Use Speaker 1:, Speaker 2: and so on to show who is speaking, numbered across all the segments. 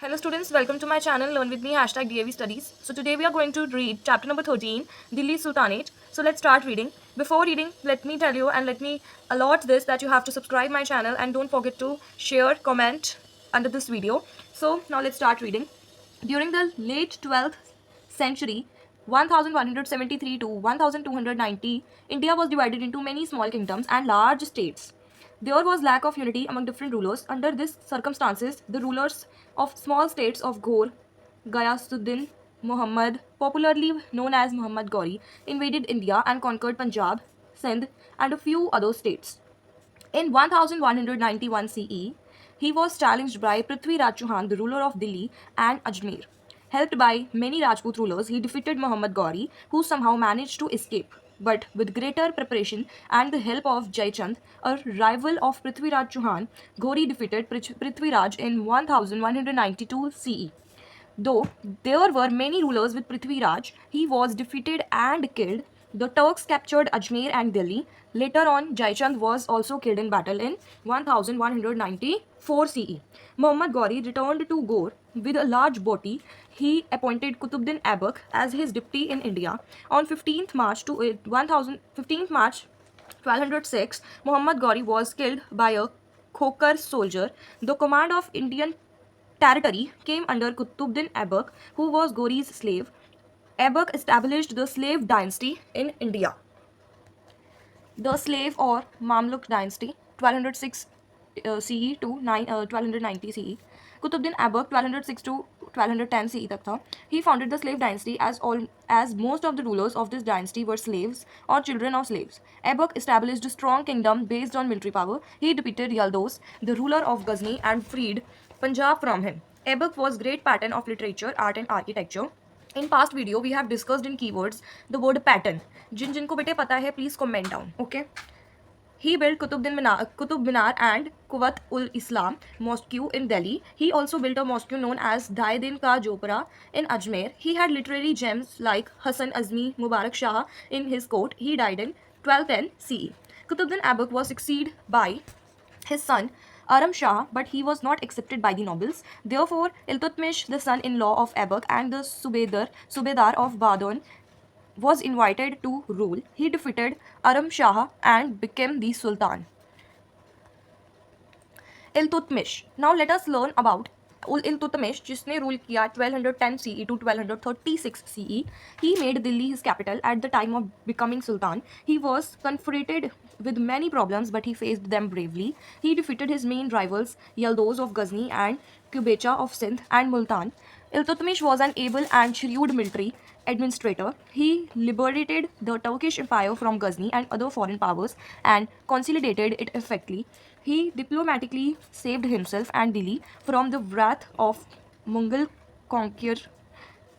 Speaker 1: Hello students, welcome to my channel Learn with me #DAV Studies. So today we are going to read chapter number 13, Delhi Sultanate. So let's start reading. Before reading, let me tell you and let me allot this that you have to subscribe my channel and don't forget to share, comment under this video. So now let's start reading. During the late 12th century, 1173 to 1290, India was divided into many small kingdoms and large states. There was lack of unity among different rulers. Under these circumstances, the rulers of small states of Ghor, Ghayasuddin Muhammad, popularly known as Muhammad Ghori, invaded India and conquered Punjab, Sindh, and a few other states. In 1191 CE, he was challenged by Prithvi Raj Chauhan, the ruler of Delhi and Ajmer. Helped by many Rajput rulers, he defeated Muhammad Ghori, who somehow managed to escape. But with greater preparation and the help of Jaichand, a rival of Prithvi Raj Chauhan, Ghori defeated Prithvi Raj in 1192 CE. Though there were many rulers with Prithvi Raj, he was defeated and killed. The Turks captured Ajmer and Delhi. Later on, Jaichand was also killed in battle in 1194 CE. Muhammad Ghori returned to Ghor with a large booty. He appointed Qutbuddin Aibak as his deputy in India. On 15th March to 15th March 1206, Muhammad Ghori was killed by a Khokar soldier. The command of Indian territory came under Qutbuddin Aibak, who was Ghori's slave. Aibak established the slave dynasty in India. The slave or Mamluk dynasty, 1206 CE to 1290 CE. Qutbuddin Aibak 1206 to 1210 CE तक था. He founded the slave dynasty as most of the rulers of this dynasty were slaves or children of slaves. Aibak established a strong kingdom based on military power. He defeated Yaldos, the ruler of Ghazni, and freed Punjab from him. Aibak was great pattern of literature, art and architecture. In past video we have discussed in keywords the word pattern. जिनको बेटे पता है please comment down. Okay. He built Qutub Minar and Quwat ul Islam Mosque in Delhi. He also built a mosque known as Dai Ka Jopra in Ajmer. He had literary gems like Hassan Azmi Mubarak Shah in his court. He died in 1210 CE. Qutbuddin Aibak was succeeded by his son Aram Shah, but he was not accepted by the nobles. Therefore, Iltutmish, the son-in-law of Aibak and the Subedar of Badon, was invited to rule. He defeated Aram Shah and became the Sultan. Iltutmish. Now let us learn about Iltutmish, जिसने rule किया 1210 CE to 1236 CE. He made Delhi his capital at the time of becoming Sultan. He was confronted with many problems, but he faced them bravely. He defeated his main rivals, Yaldos of Ghazni and Qubecha of Sindh and Multan. Iltutmish was an able and shrewd military administrator. He liberated the Turkish Empire from Ghazni and other foreign powers and consolidated it effectively. He diplomatically saved himself and Delhi from the wrath of Mughal conqueror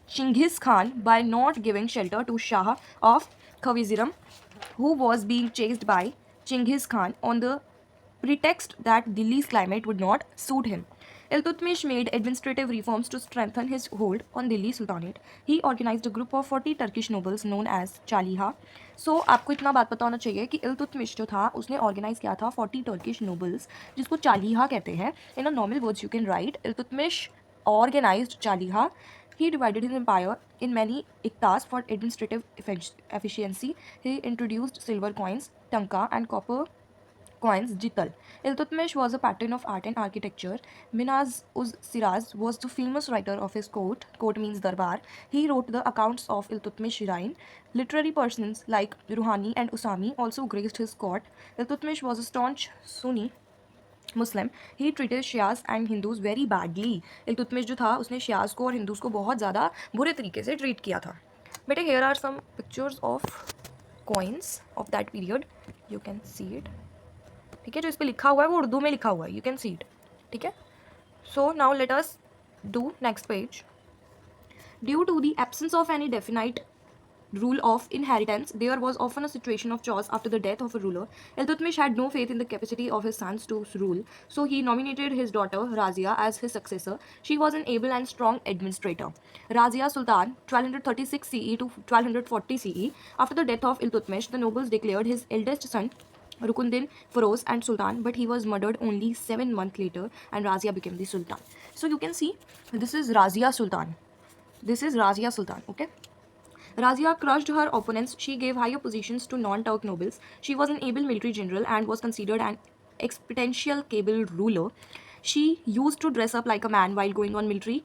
Speaker 1: Chinggis Khan by not giving shelter to Shah of Khwarizm, who was being chased by Chinggis Khan on the pretext that Delhi's climate would not suit him. Iltutmish made administrative reforms to strengthen his hold on Delhi Sultanate. He organized a group of 40 Turkish nobles known as Chaliha. So आपको इतना बात पता होना चाहिए कि इल्तुतमिश जो था उसने ऑर्गेनाइज किया था 40 टर्किश नोबल्स जिसको चालीहा कहते हैं. In a normal words you can write Iltutmish organized Chaliha. He divided his empire in many iktas for administrative efficiency. He introduced silver coins, tanka, and copper coins Jital. Iltutmish was a pattern of art and architecture. Minaz uz Siraz was the famous writer of his court. Court means darbar. He wrote the accounts of Iltutmish Shirain. Literary persons like Ruhani and Usami also graced his court. Iltutmish was a staunch Sunni Muslim. He treated Shias and Hindus very badly. Iltutmish जो था उसने Shias को और Hindus को बहुत ज़्यादा बुरे तरीके से ट्रीट किया था. बेटे here are some pictures of coins of that period. You can see it. ठीक है, जो इस पर लिखा हुआ है वो उर्दू में लिखा हुआ है. You can see it. ठीक है. So now let us do next page. Due to the absence of any definite rule of inheritance, there was often a situation of chaos after the death of a ruler. Iltutmish had no faith in the capacity of his sons to rule, so he nominated his daughter Razia as his successor. She was an able and strong administrator. Razia Sultan, 1236 CE to 1240 CE. After the death of Iltutmish, the nobles declared his eldest son Rukunuddin Feroz and Sultan, but he was murdered only 7 months later, and Razia became the Sultan. So you can see, this is Razia Sultan. This is Razia Sultan, okay? Razia crushed her opponents. She gave higher positions to non-Turk nobles. She was an able military general and was considered an exponential cable ruler. She used to dress up like a man while going on military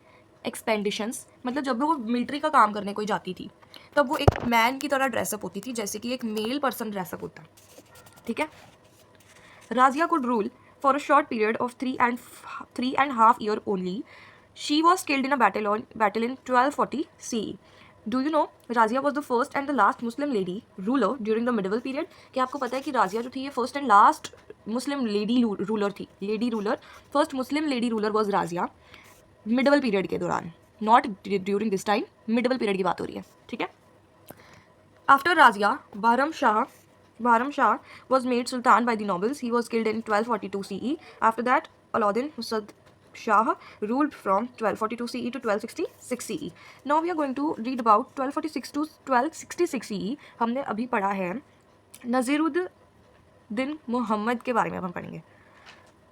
Speaker 1: एक्सपेंडिशंस. मतलब जब वो military का काम करने कोई जाती थी तब वो एक मैन की तरह ड्रेसअप होती थी, जैसे कि एक मेल पर्सन ड्रेसअप होता है. ठीक है. Razia could rule for a short period of 3.5 years only. She was killed in a battle in 1240 CE. Do you know Razia was the first and the last Muslim lady ruler during the medieval period? क्या आपको पता है कि राजिया जो थी ये first and last Muslim lady ruler थी. Lady ruler, first Muslim lady ruler was Razia medieval period के दौरान, not during this time. Medieval period की बात हो रही है. ठीक है. After Razia, Bahram Shah was made Sultan by the nobles. He was killed in 1242 CE. After that, Alauddin Husad Shah ruled from 1242 CE to 1266 CE. Now we are going to read about 1246 to 1266 CE. हमने अभी पढ़ा है नज़ीरुद्दीन मुहम्मद के बारे में. अब हम पढ़ेंगे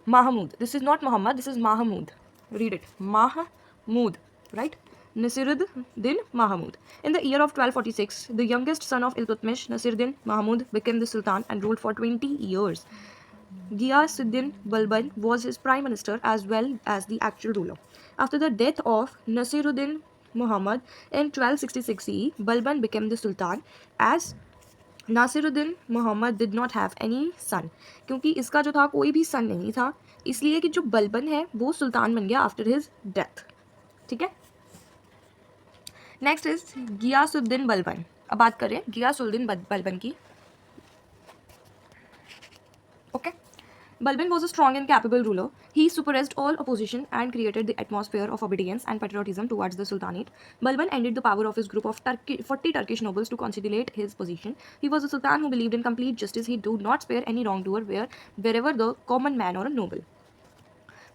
Speaker 1: Mahmud. This is not Muhammad, this is Mahmud. Read it. Mahmud, right? Nasiruddin Mahmud. In the year of 1246, the youngest son of Iltutmish, Nasiruddin Mahmud, became the Sultan and ruled for 20 years. Ghiyasuddin Balban was his prime minister as well as the actual ruler. After the death of Nasiruddin Muhammad in 1266 CE, Balban became the Sultan as Nasiruddin Mohammad did not have any son. क्योंकि इसका जो था कोई भी सन नहीं था, इसलिए कि जो बलबन है वो सुल्तान बन गया आफ्टर हिज डेथ. ठीक है. Next is Ghiyasuddin Balban. अब बात करें गियासुद्दीन बलबन की. Okay. Balban was a strong and capable ruler. He suppressed all opposition and created the atmosphere of obedience and patriotism towards the Sultanate. Balban ended the power of his group of 40 Turkish nobles to consolidate his position. He was a sultan who believed in complete justice. He did not spare any wrongdoer wherever the common man or a noble.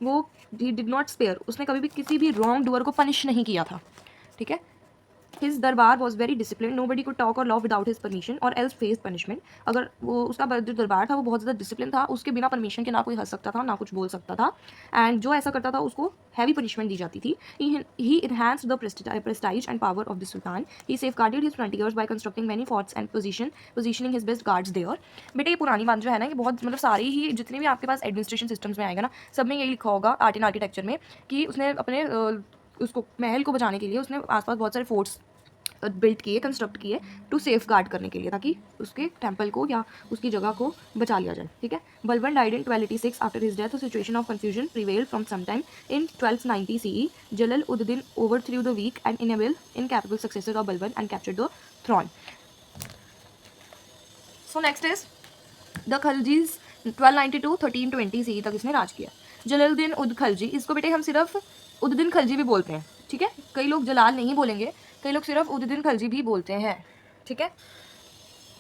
Speaker 1: वो he did not spare. उसने कभी भी किसी भी wrongdoer को punish नहीं किया था. ठीक है. His दरबार was very discipline. Nobody could talk और लॉ विदाउट हिज परमिशन और एल्स फेस पनिशमेंट. अगर वो उसका जो दरबार था वो बहुत ज़्यादा डिसिप्लिन था, उसके बिना परमिशन के ना कोई हंस सकता था ना कुछ बोल सकता था, एंड जो ऐसा करता था उसको हैवी पनिशमेंट दी जाती थी. He enhanced the prestige and power of the sultan. He safeguarded his frontiers by constructing many forts and positioning his best guards there. बेटे ये पुरानी बात जो है ना, ये बहुत मतलब सारी ही जितने भी आपके पास एडमिनिस्ट्रेशन सिस्टम्स में आएगा ना, सब में यही लिखा होगा आर्ट एंड आर्किटेक्चर में कि उसने अपने उसको महल को बचाने के लिए उसने आसपास बहुत सारे फोर्ट्स बिल्ट किए, कंस्ट्रक्ट किए टू सेफ गार्ड करने के लिए, ताकि उसके टेम्पल को या उसकी जगह को बचा लिया जाए. ठीक है. Balban died in 1286. After his death, situation of confusion prevailed from some time. In 1290 CE, Jalal-ud-Din overthrew the weak and incapable successor of Balban and captured the throne. So next is the Khaljis. 1292 1320 CE तक इसने राज किया. जलालुद्दीन उद खलजी, इसको बेटे हम सिर्फ उद्दीन खलजी भी बोलते हैं. ठीक है. कई लोग जलाल नहीं बोलेंगे, कई लोग सिर्फ उद्दीन खलजी भी बोलते हैं. ठीक है.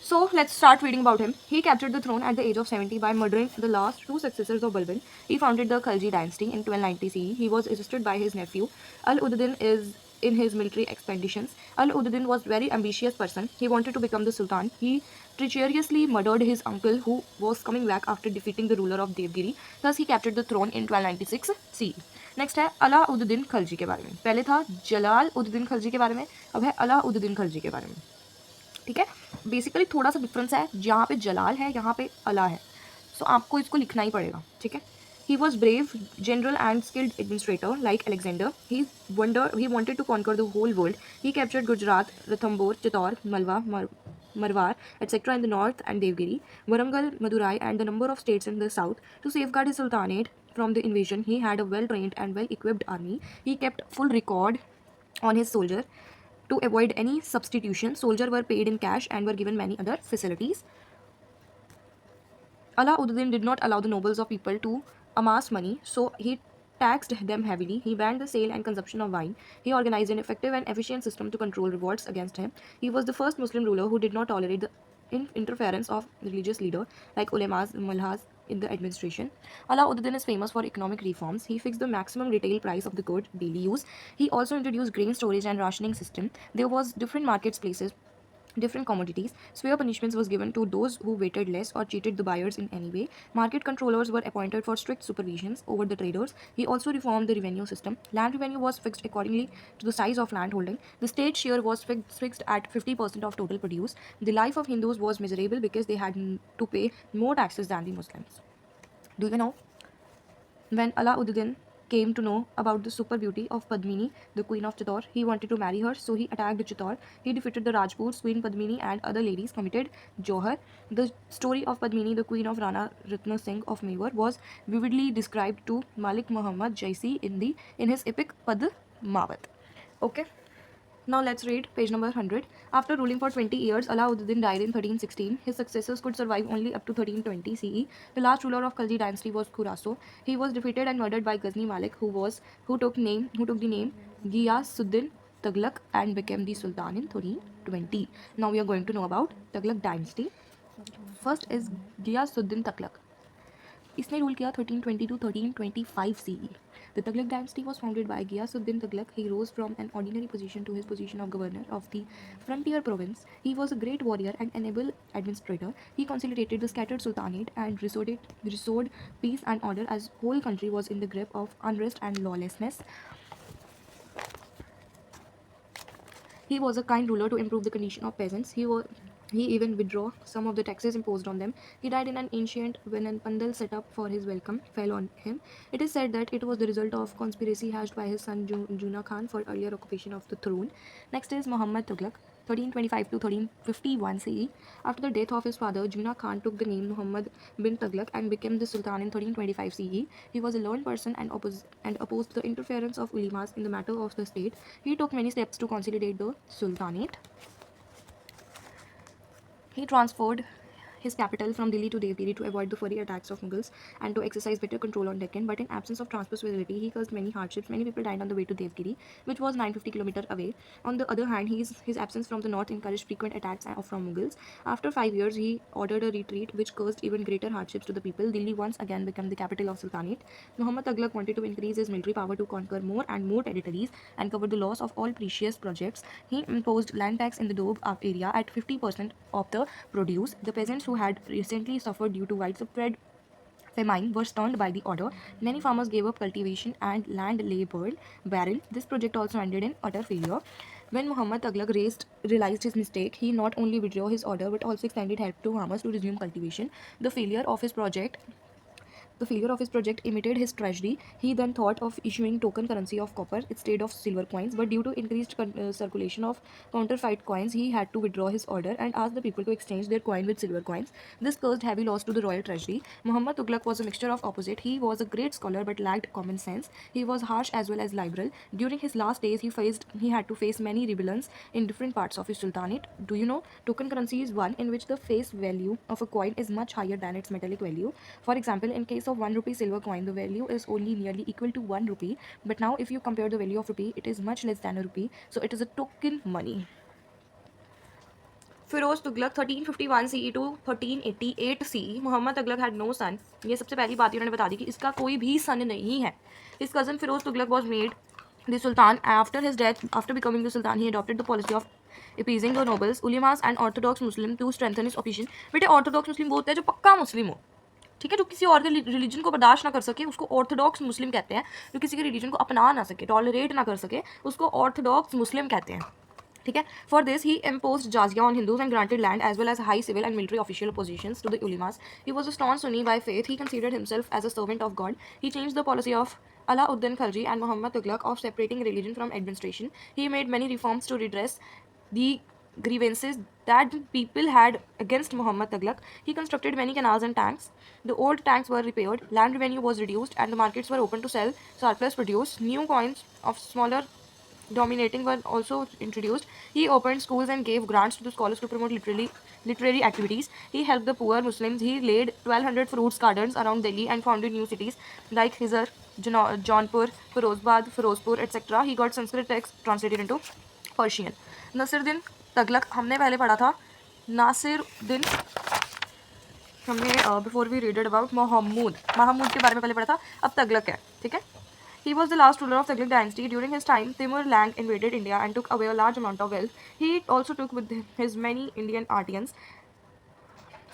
Speaker 1: So let's start reading about him. He captured the throne at the age of 70 by murdering the last two successors of Balban. He founded the Khalji dynasty in 1290 CE. He was assisted by his nephew Al-Uddin in his military expeditions. Al-Uddin was a very ambitious person. He wanted to become the Sultan. He treacherously murdered his uncle who was coming back after defeating the ruler of Devgiri. Thus he captured the throne in 1296 CE. Next है अलाउद्दीन खलजी के बारे में. पहले था जलाल-उद-दीन खलजी के बारे में, अब है अलाउद्दीन खलजी के बारे में. ठीक है. बेसिकली थोड़ा सा डिफरेंस है, जहाँ पे जलाल है यहाँ पे अला है, सो आपको इसको लिखना ही पड़ेगा. ठीक है. He was brave general and skilled administrator like Alexander. He wanted to conquer the whole world. He captured Gujarat, Ranthambore, Chittor, Malwa, Marwar, etc. in the north and Devgiri, Warangal, Madurai, and the number of states in the south. To safeguard his sultanate from the invasion, he had a well-trained and well-equipped army. He kept full record on his soldier. To avoid any substitution, soldiers were paid in cash and were given many other facilities. Alauddin did not allow the nobles of people to amass money, so he taxed them heavily. He banned the sale and consumption of wine. He organized an effective and efficient system to control revolts against him. He was the first Muslim ruler who did not tolerate the interference of religious leaders like ulemas, mullahs in the administration. Alauddin is famous for economic reforms. He fixed the maximum retail price of the good daily use. He also introduced grain storage and rationing system. There was different marketplaces different commodities. Severe punishments was given to those who waited less or cheated the buyers in any way. Market controllers were appointed for strict supervisions over the traders. He also reformed the revenue system. Land revenue was fixed accordingly to the size of land holding. The state share was fixed at 50% of total produce. The life of Hindus was miserable because they had to pay more taxes than the Muslims. Do you know? When Alauddin came to know about the super beauty of Padmini, the queen of Chittor, he wanted to marry her, so he attacked Chittor. He defeated the Rajputs, Queen Padmini, and other ladies committed Johar. The story of Padmini, the queen of Rana Ratna Singh of Mewar, was vividly described to Malik Muhammad Jaisi in his epic Padmavat. Okay. Now let's read page number 100. After ruling for 20 years, Alauddin died in 1316. His successors could survive only up to 1320 CE. The last ruler of Khalji dynasty was Khuraso. He was defeated and murdered by Ghazni Malik, who took the name Ghiyasuddin Tughlaq and became the Sultan in 1320. Now we are going to know about Tughlaq dynasty. First is Ghiyasuddin Tughlaq. इसने rule किया 1320 to 1325 CE. The Tughlaq dynasty was founded by Ghiyasuddin Tughlaq. He rose from an ordinary position to his position of governor of the frontier province. He was a great warrior and an able administrator. He consolidated the scattered sultanate and restored peace and order as whole country was in the grip of unrest and lawlessness. He was a kind ruler to improve the condition of peasants. He even withdrew some of the taxes imposed on them. He died in an ancient when a pandal set up for his welcome fell on him. It is said that it was the result of conspiracy hatched by his son Juna Khan for earlier occupation of the throne. Next is Muhammad Tughlaq, 1325 to 1351 CE. After the death of his father, Juna Khan took the name Muhammad bin Tughlaq and became the Sultan in 1325 CE. He was a learned person and opposed the interference of ulemas in the matter of the state. He took many steps to consolidate the Sultanate. He transferred his capital from Delhi to Devgiri to avoid the furry attacks of Mughals and to exercise better control on Deccan. But in absence of transport facility, he caused many hardships. Many people died on the way to Devgiri, which was 950 km away. On the other hand, his absence from the north encouraged frequent attacks from Mughals. After 5 years, he ordered a retreat, which caused even greater hardships to the people. Delhi once again became the capital of Sultanate. Muhammad Tughlaq wanted to increase his military power to conquer more and more territories and cover the loss of all precious projects. He imposed land tax in the Doab area at 50% of the produce. The peasants who had recently suffered due to widespread famine were stunned by the order. Many farmers gave up cultivation and land lay barren. This project also ended in utter failure. When Muhammad Tughlaq realized his mistake, he not only withdrew his order but also extended help to farmers to resume cultivation. The failure of his project imitated his tragedy. He then thought of issuing token currency of copper instead of silver coins, but due to increased circulation of counterfeit coins, he had to withdraw his order and ask the people to exchange their coin with silver coins. This caused heavy loss to the royal treasury. Muhammad Tughlaq was a mixture of opposite. He was a great scholar but lacked common sense. He was harsh as well as liberal. During his last days, he had to face many rebellions in different parts of his sultanate. Do you know? Token currency is one in which the face value of a coin is much higher than its metallic value. For example, in case of 1 rupee silver coin, the value is only nearly equal to 1 rupee. But now if you compare the value of rupee, it is much less than a rupee. So it is a token money. Firoz Tughlaq 1351 CE to 1388 CE. Muhammad Tughlaq had no son. ये सबसे पहली बात ही उन्होंने बता दी कि इसका कोई भी सन नहीं है. His cousin Firoz Tughlaq was made the Sultan. After his death, after becoming the Sultan, he adopted the policy of appeasing the nobles, ulemas and orthodox Muslim to strengthen his opposition. बेटे orthodox Muslim वो होता है जो पक्का मुस्लिम हो, ठीक है, जो किसी और के रिलीजन को बर्दाश्त ना कर सके उसको ऑर्थोडॉक्स मुस्लिम कहते हैं. जो किसी के रिलीजन को अपना ना सके, टॉलरेट ना कर सके, उसको ऑर्थोडॉक्स मुस्लिम कहते हैं. ठीक है. For this he imposed jizya on Hindus and granted land as well as high civil and military official positions to the ulemas. He was a staunch Sunni by faith. He considered himself as a servant of God. He changed the policy of Alauddin Khalji and Muhammad Tughlaq of separating religion from administration. He made many reforms to redress the grievances that people had against Muhammad Tughlaq. He constructed many canals and tanks. The old tanks were repaired, land revenue was reduced, and the markets were open to sell surplus produce. New coins of smaller dominating were also introduced. He opened schools and gave grants to the scholars to promote literary activities. He helped the poor Muslims. He laid 1200 fruits gardens around Delhi and founded new cities like Hizar, Jaunpur, Firozpur, etc. He got Sanskrit texts translated into Persian. Nasiruddin Tughlaq हमने पहले पढ़ा था. नासिरुद्दीन हमने before we readed about Mahmud के बारे में पहले पढ़ा था. अब तगलक है, ठीक है. He was the last ruler of Tughlaq dynasty. During his time, Timur Lang invaded India and took away a large amount of wealth. He also took with his many Indian artisans.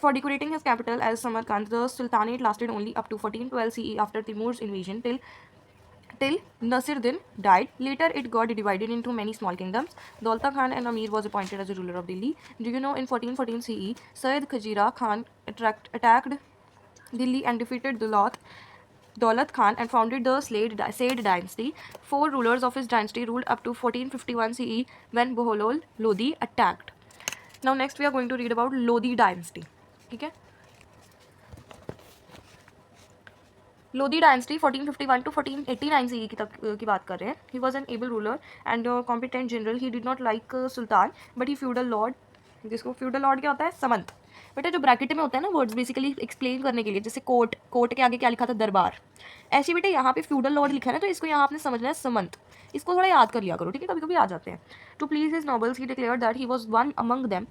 Speaker 1: For decorating his capital as Samarkand, the Sultanate lasted only up to 1412 CE after Timur's invasion till Nasiruddin died. Later, it got divided into many small kingdoms. Daulta Khan and Amir was appointed as the ruler of Delhi. Do you know in 1414 CE, Sayyid Khajira Khan attacked Delhi and defeated Daulat Khan and founded the Said dynasty. Four rulers of his dynasty ruled up to 1451 CE when Bohlol Lodi attacked. Now next we are going to read about Lodi dynasty. ठीक है, Lodhi dynasty 1451 to 1489 CE की बात कर रहे हैं. He was an able ruler and competent general. He did not like Sultan but he feudal Lord. जिसको feudal Lord क्या होता है? समंत. बेटा जो ब्रैकेट में होता है ना वर्ड्स बेसिकली एक्सप्लेन करने के लिए, जैसे कोर्ट के आगे क्या लिखा था? दरबार. ऐसे बेटे यहाँ पे फ्यूडल लॉर्ड लिखा है ना, तो इसको यहाँ आपने समझना है समंत. इसको थोड़ा याद कर लिया करो, ठीक है, कभी कभी आ जाते हैं. To please his nobles he declared that he was one among them.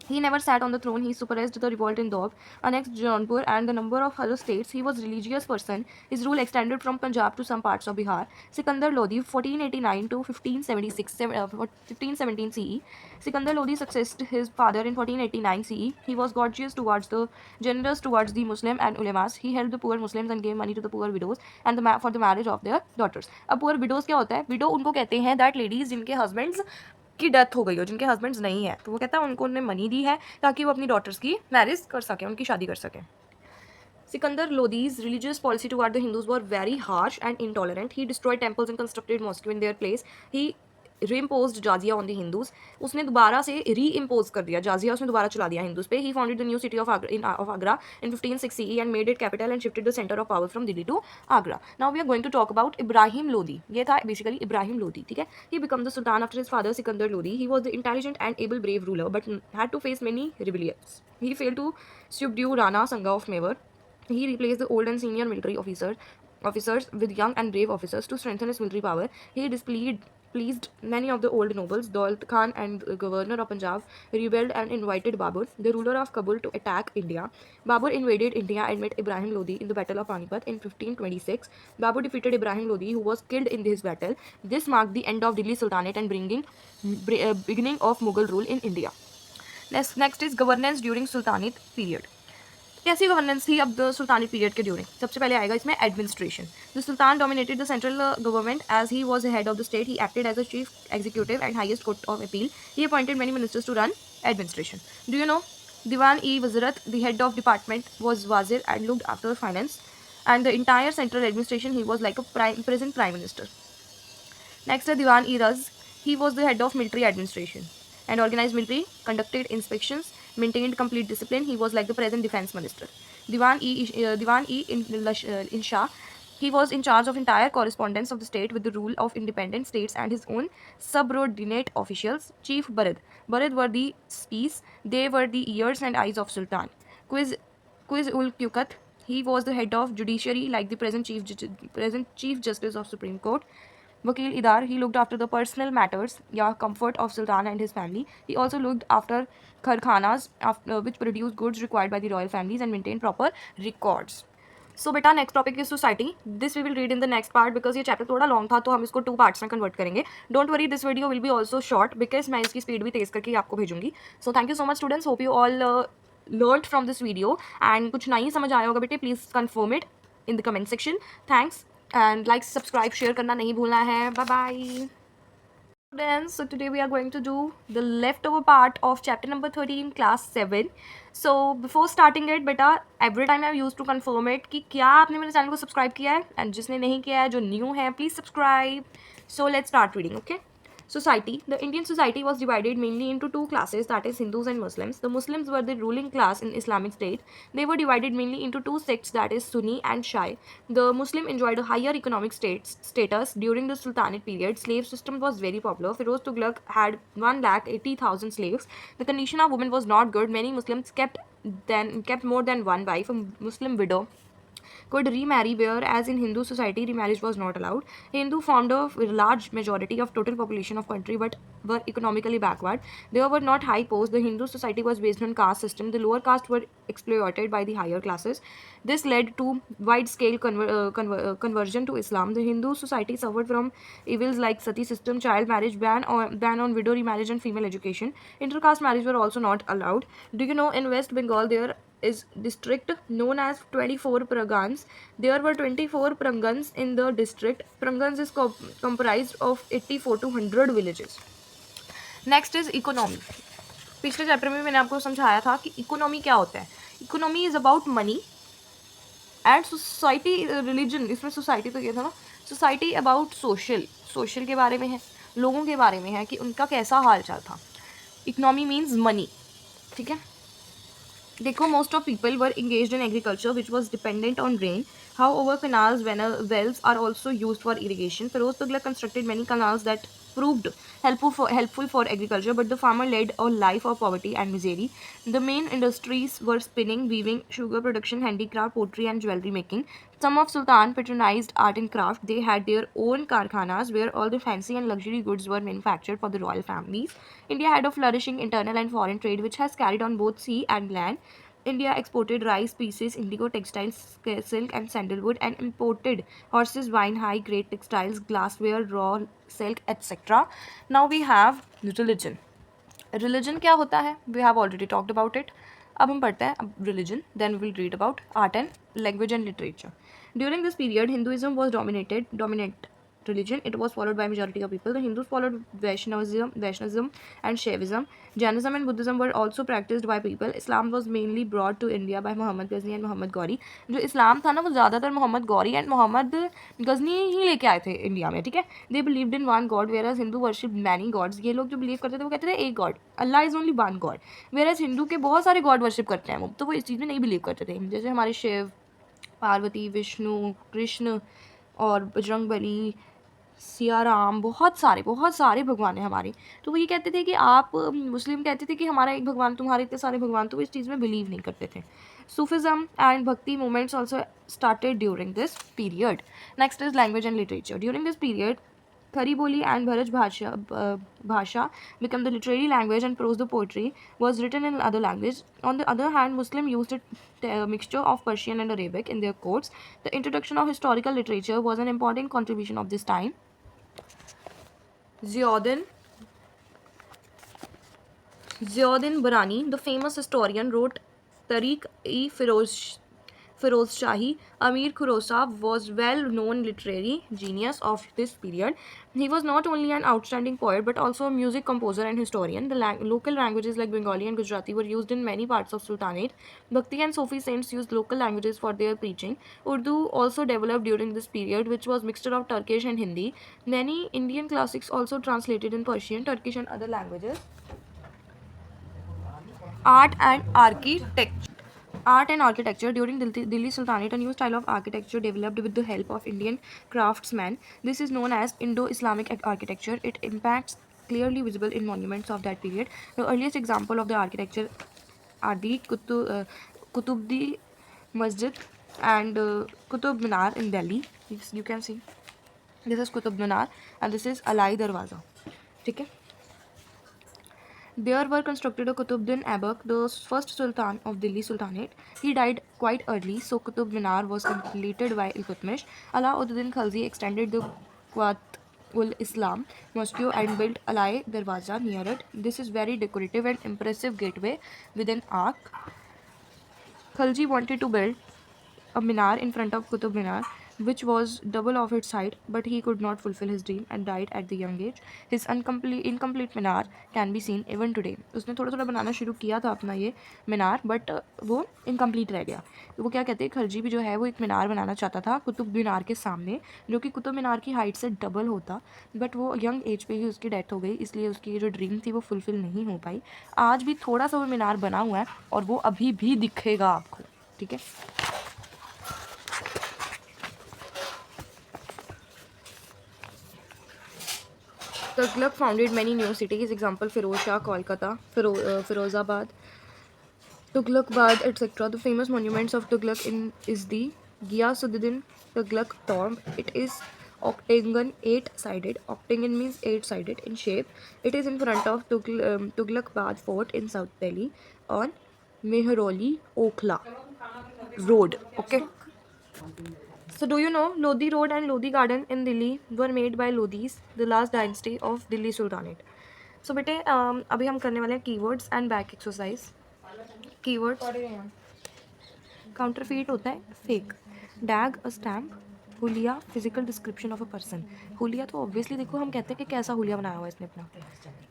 Speaker 1: He never sat on the throne. He suppressed the revolt in Doab, annexed Jaunpur and the number of other states. He was a religious person. His rule extended from Punjab to some parts of Bihar. Sikandar Lodi, 1489 to 1517 CE. Sikandar Lodi succeeded his father in 1489 CE. He was generous towards the Muslim and ulemas. He helped the poor Muslims and gave money to the poor widows and for the marriage of their daughters. अब poor widows क्या होता है? Widow उनको कहते हैं that ladies जिनके husbands की death हो गई हो, जिनके हस्बैंड्स नहीं है, तो वो कहता है उनको उन्होंने मनी दी है ताकि वो अपनी डॉटर्स की मैरिज कर सकें, उनकी शादी कर सकें. Sikandar Lodi's religious policy toward the Hindus were very harsh and intolerant. He destroyed temples and constructed mosques in their place. He reimposed jizya on the Hindus. उसने दोबारा से री-इम्पोज कर दिया जाजिया, उसने दोबारा चला दिया हिंदूज पे. He founded the new city of Agra in 1506 CE and made it capital and shifted the center of power from Delhi to Agra. Now we are going to talk about Ibrahim Lodi. ये था basically Ibrahim Lodi, ठीक है. He became the sultan after his father Sikandar Lodi. He was the intelligent and able brave ruler but had to face many rebellions. He failed to subdue Rana Sanga of Mewar. He replaced the old and senior military officers with young and brave officers to strengthen his military power. He displeased many of the old nobles. Daulat Khan and the governor of Punjab rebelled and invited Babur, the ruler of Kabul, to attack India. Babur invaded India and met Ibrahim Lodi in the Battle of Panipat in 1526. Babur defeated Ibrahim Lodi, who was killed in this battle. This marked the end of Delhi Sultanate and beginning of Mughal rule in India. Next is governance during Sultanate period. कैसी governance थी अब सुल्तानी period के during? सबसे पहले आएगा इसमें administration. The sultan dominated the central government as he was head of the state. He acted as a chief executive and highest court of appeal. He appointed many ministers to run administration. Do you know Diwan-e-Wazirate, the head of department, was wazir and looked after finance and the entire central administration. He was like a present prime minister. Next is Diwan-e-Raz. He was the head of military administration and organized military, conducted inspections, maintained complete discipline. He was like the present defense minister. Diwan-e-Insha. He was in charge of entire correspondence of the state with the rule of independent states and his own subordinate officials. Chief Barid. Barid were the spies. They were the ears and eyes of Sultan. Quiz-ul-Qukat. He was the head of judiciary like the present chief justice of Supreme Court. Vakil Idar, he looked after the personal matters, comfort of Sultan and his family. He also looked after kharkhanas, which produced goods required by the royal families and maintained proper records. So बेटा next topic is society. This we will read in the next part because ये chapter थोड़ा long था तो हम इसको 2 parts में convert करेंगे. Don't worry, this video will be also short because मैं इसकी स्पीड भी तेज़ करके आपको भेजूंगी. So thank you so much students. Hope you all learned from this video and कुछ नहीं समझ आया होगा बेटे, please confirm it in the comment section. Thanks and like, subscribe, share करना नहीं भूलना है. Bye bye. So today we are going to do the leftover part of chapter number 13 class 7. So before starting it बेटा, every time I used to confirm it कि क्या आपने मेरे channel को सब्सक्राइब किया है, एंड जिसने नहीं किया है, जो न्यू है, please subscribe. So let's start reading, okay? Society. The Indian society was divided mainly into 2 classes, that is Hindus and Muslims. The Muslims were the ruling class in Islamic State. They were divided mainly into 2 sects, that is Sunni and Shia. The Muslim enjoyed a higher economic status during the Sultanate period. Slave system was very popular. Firoz Tughlaq had 180,000 slaves. The condition of women was not good. Many Muslims kept more than one wife. A Muslim widow could remarry, whereas in Hindu society remarriage was not allowed. Hindu formed a large majority of total population of country but were economically backward. They were not high posts. The Hindu society was based on caste system. The lower caste were exploited by the higher classes. This led to wide-scale conversion to Islam. The Hindu society suffered from evils like sati system, child marriage, ban on widow remarriage, and female education. Intercaste marriage were also not allowed. Do you know in West Bengal there is district known as 24 Pragans. There were 24 Prangans in the district. Prangans is comprised of 84 to 100 villages. Next is economy. पिछले chapter में मैंने आपको समझाया था कि economy क्या होता है. Economy is about money and society. Religion, इसमें सोसाइटी तो ये था ना. सोसाइटी अबाउट सोशल के बारे में है, लोगों के बारे में है कि उनका कैसा हाल चाल था. Economy means money. ठीक है. देखो, most of people were engaged in agriculture which was dependent on rain. However, canals, wells are also used for irrigation. Feroz Tughlaq constructed many canals that proved helpful for agriculture, but the farmer led a life of poverty and misery. The main industries were spinning, weaving, sugar production, handicraft, pottery, and jewelry making. Some of Sultan patronized art and craft. They had their own karkhanas where all the fancy and luxury goods were manufactured for the royal families. India had a flourishing internal and foreign trade which has carried on both sea and land. India exported rice, spices, indigo, textiles, silk, and sandalwood, and imported horses, wine, high-grade textiles, glassware, raw silk, etc. Now we have religion. Religion क्या होता है? We have already talked about it. अब हम पढ़ते हैं religion. Then we will read about art and language and literature. During this period, Hinduism was dominant religion. It was followed by majority of people. The Hindus followed Vaishnavism and Shaivism. Jainism and Buddhism were also practiced by people. Islam was mainly brought to India by Muhammad Ghazni and Muhammad Ghori. जो इस्लाम था ना वो ज़्यादातर Mohammad Ghori and Mohammad Ghazni ही लेके आए थे India में. ठीक है. They believed in one god whereas Hindu worship many gods. ये लोग जो बिलीव करते थे वो कहते थे एक god, Allah is only one god. Whereas Hindu के बहुत सारे गॉड वर्शिप करते हैं वो, तो वो इस चीज़ में नहीं बिलीव करते थे. जैसे हमारे शिव, पार्वती, विष्णु, कृष्ण और बजरंगबली, सिया राम, बहुत सारे भगवान हैं हमारे. तो वो ये कहते थे कि आप मुस्लिम कहते थे कि हमारा एक भगवान, तुम्हारे इतने सारे भगवान. तो वो इस चीज़ में बिलीव नहीं करते थे. सूफिज्म एंड भक्ति movements also started during this period. Next is language and literature. During this period, Khari Boli and Bharaj Bhasha became the literary language, and prose, the poetry, was written in other language. On the other hand, Muslim used a mixture of Persian and Arabic in their courts. The introduction of historical literature was an important contribution of this time. Ziauddin Barani, the famous historian, wrote Tariq-e-Firoz Shahi. Amir Khurosa was well-known literary genius of this period. He was not only an outstanding poet but also a music composer and historian. The local languages like Bengali and Gujarati were used in many parts of Sultanate. Bhakti and Sufi saints used local languages for their preaching. Urdu also developed during this period, which was mixture of Turkish and Hindi. Many Indian classics also translated in Persian, Turkish, and other languages. Art and architecture. During Delhi Sultanate, a new style of architecture developed with the help of Indian craftsmen. This is known as Indo-Islamic architecture. Its impacts clearly visible in monuments of that period. The earliest example of the architecture are the Qutubdi Masjid and Qutub Minar in Delhi. You can see this is Qutub Minar and this is Alai Darwaza. Okay. There were constructed a Qutbuddin Aibak, the first Sultan of Delhi Sultanate. He died quite early, so Qutub Minar was completed by Iltutmish. Alauddin Khalzi extended the Quwat-ul-Islam mosque and built Alai Darwaza near it. This is very decorative and impressive gateway with an arc. Khalji wanted to build a minar in front of Qutub Minar, which was double of its height, but he could not fulfill his dream and died at the young age. His incomplete minar can be seen even today. उसने थोड़ा थोड़ा बनाना शुरू किया था अपना ये मीनार, but वो incomplete रह गया. तो वो क्या कहते हैं, खलजी भी जो है वो एक मीनार बनाना चाहता था कुतुब मीनार के सामने, जो कि कुतुब मीनार की हाइट से डबल होता, बट वो यंग एज पे ही उसकी डेथ हो गई, इसलिए उसकी जो ड्रीम थी वो फुलफिल नहीं हो पाई. आज भी थोड़ा सा वो मीनार बना हुआ है और वो अभी भी दिखेगा आपको. ठीक है. Tughlaq founded many new cities. Example: Firozshah, Kolkata, Firozabad, Tughlaqabad, etc. The famous monuments of Tughlaq is the Ghiyasuddin Tughlaq tomb. It is octagon, eight-sided. Octagon means eight-sided in shape. It is in front of Tughlaqabad Fort in South Delhi on Mehrauli Okhla Road. Okay. So do you know Lodi Road and Lodi Garden in Delhi were made by Lodhis, the last dynasty of Delhi Sultanate. So बेटे अभी हम करने वाले हैं keywords and back exercise. Keywords counterfeit होता है fake. डैग a stamp. हुलिया physical description of a person. हुलिया तो ऑब्वियसली देखो हम कहते हैं कि कैसा हुलिया बनाया हुआ है इसने अपना,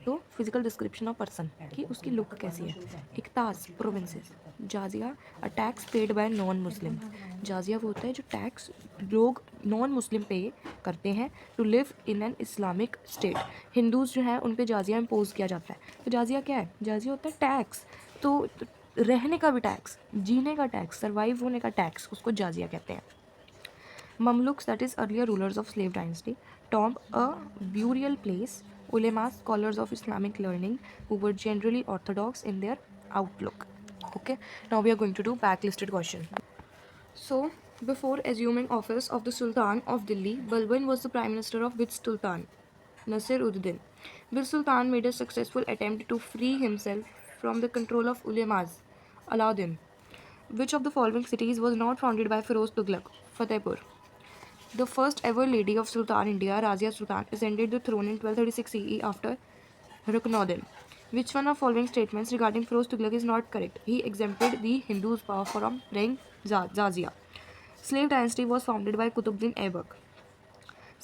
Speaker 1: तो फिजिकल डिस्क्रिप्शन ऑफ पर्सन कि उसकी लुक कैसी है. इकताज प्रोविंसेस. जाजिया a tax paid by non Muslim. जाजिया वो होता है जो टैक्स लोग नॉन मुस्लिम पे करते हैं to live in an Islamic state. Hindus जो हैं उन पे जाजिया इम्पोज किया जाता है. तो जाजिया क्या है? जाजिया होता है टैक्स. तो रहने का भी टैक्स, जीने का टैक्स, सर्वाइव होने का टैक्स, उसको जाजिया कहते हैं. Mamluks, that is earlier rulers of slave dynasty. Tomb, a burial place. Ulemas, scholars of Islamic learning who were generally orthodox in their outlook. Okay, now we are going to do backlisted question. So, before assuming office of the Sultan of Delhi, Balban was the prime minister of which Sultan? Nasir Uddin. Which Sultan made a successful attempt to free himself from the control of ulemas? Alauddin. Which of the following cities was not founded by Feroz Tughlaq? Fatehpur. The first ever lady of Sultan India, Razia Sultan, ascended the throne in 1236 CE after Ruknuddin. Which one of following statements regarding Feroz Tughlaq is not correct? He exempted the Hindus power from praying Jazia. Slave dynasty was founded by Qutbuddin Aibak.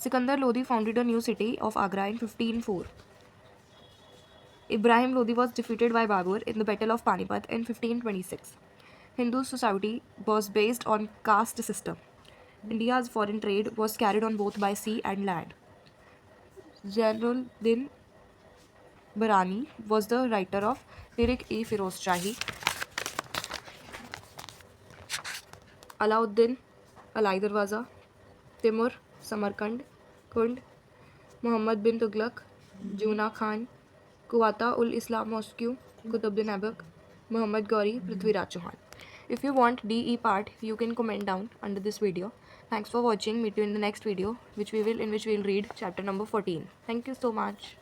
Speaker 1: Sikandar Lodi founded a new city of Agra in 1504. Ibrahim Lodi was defeated by Babur in the Battle of Panipat in 1526. Hindu society was based on caste system. India's foreign trade was carried on both by sea and land. Jalaluddin Barani was the writer of Tariq-e-Firoz Shahi. Alauddin Alai Darwaza, Timur Samarkand, Kund, Muhammad bin Tughlaq, Juna Khan, Quwata ul Islam Mosque, Qutbuddin Aibak, Muhammad Gauri, Prithviraj Chauhan. If you want DE part, you can comment down under this video. Thanks for watching. Meet you in the next video, in which we will read chapter number 14. Thank you so much.